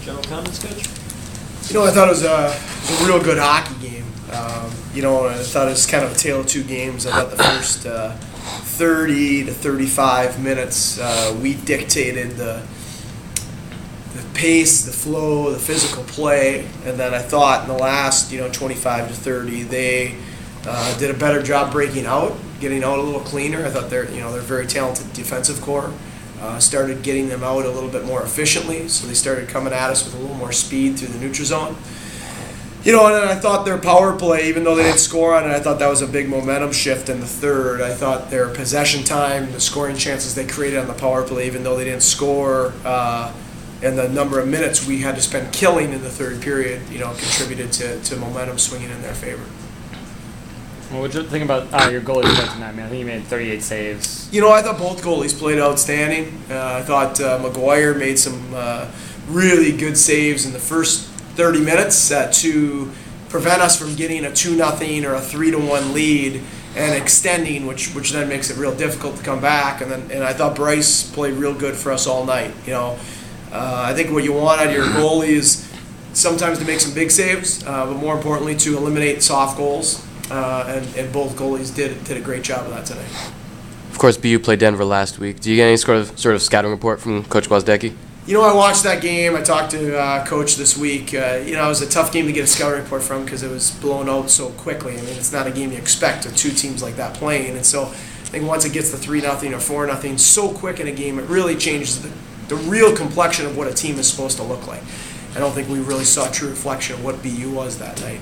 General comments, Coach? I thought it was a real good hockey game. I thought it was kind of a tale of two games. I thought the first 30 to 35 minutes, we dictated the pace, the flow, the physical play, and then I thought in the last 25 to 30 they did a better job breaking out, getting out a little cleaner. I thought they're a very talented defensive core. Started getting them out a little bit more efficiently, so they started coming at us with a little more speed through the neutral zone. And then I thought their power play, even though they didn't score on it, I thought that was a big momentum shift in the third. I thought their possession time, the scoring chances they created on the power play, even though they didn't score, and the number of minutes we had to spend killing in the third period, contributed to momentum swinging in their favor. Well, what did you think about your goalie tonight? I think he made 38 saves. I thought both goalies played outstanding. I thought McGuire made some really good saves in the first 30 minutes to prevent us from getting a 2-0 or a 3-1 lead and extending, which then makes it real difficult to come back. And I thought Bryce played real good for us all night. I think what you want out of your goalie is sometimes to make some big saves, but more importantly to eliminate soft goals. And both goalies did a great job of that tonight. Of course, BU played Denver last week. Do you get any sort of scouting report from Coach Gwozdecki? I watched that game. I talked to Coach this week. It was a tough game to get a scouting report from because it was blown out so quickly. It's not a game you expect of two teams like that playing. And so I think once it gets to 3-0 or 4-0 so quick in a game, it really changes the real complexion of what a team is supposed to look like. I don't think we really saw a true reflection of what BU was that night.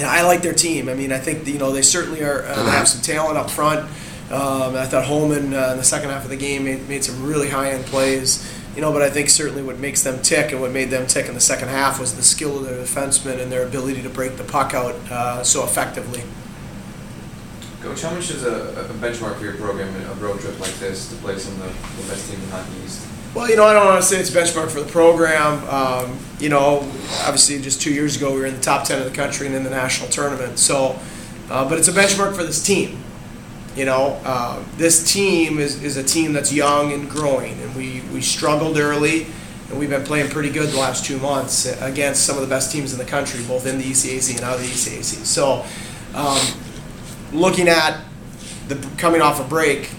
I like their team. I think they certainly are. They have some talent up front. I thought Holman in the second half of the game made some really high-end plays. But I think certainly what makes them tick and what made them tick in the second half was the skill of their defensemen and their ability to break the puck out so effectively. Coach, how much is a benchmark for your program a road trip like this to play some of the best teams in Hockey East? Well, I don't want to say it's a benchmark for the program. Obviously just 2 years ago we were in the top 10 of the country and in the national tournament. So, but it's a benchmark for this team. This team is a team that's young and growing, and we struggled early, and we've been playing pretty good the last 2 months against some of the best teams in the country, both in the ECAC and out of the ECAC. So, looking at coming off a break,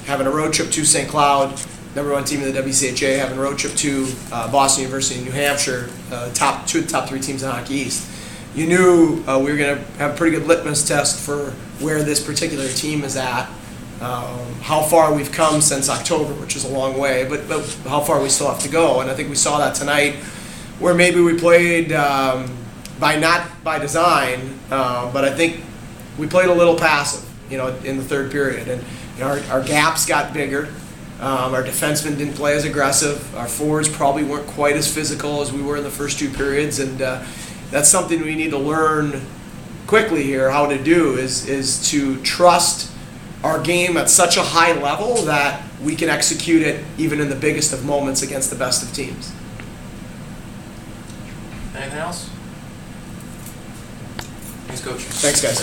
having a road trip to St. Cloud, #1 team in the WCHA, having a road trip to Boston University in New Hampshire, top 3 teams in Hockey East. You knew we were going to have a pretty good litmus test for where this particular team is at, how far we've come since October, which is a long way, but how far we still have to go. And I think we saw that tonight, where maybe we played not by design, but I think we played a little passive, in the third period, and our gaps got bigger. Our defensemen didn't play as aggressive. Our forwards probably weren't quite as physical as we were in the first 2 periods, and that's something we need to learn quickly here how to do is to trust our game at such a high level that we can execute it even in the biggest of moments against the best of teams. Anything else? Thanks, Coach. Thanks, guys.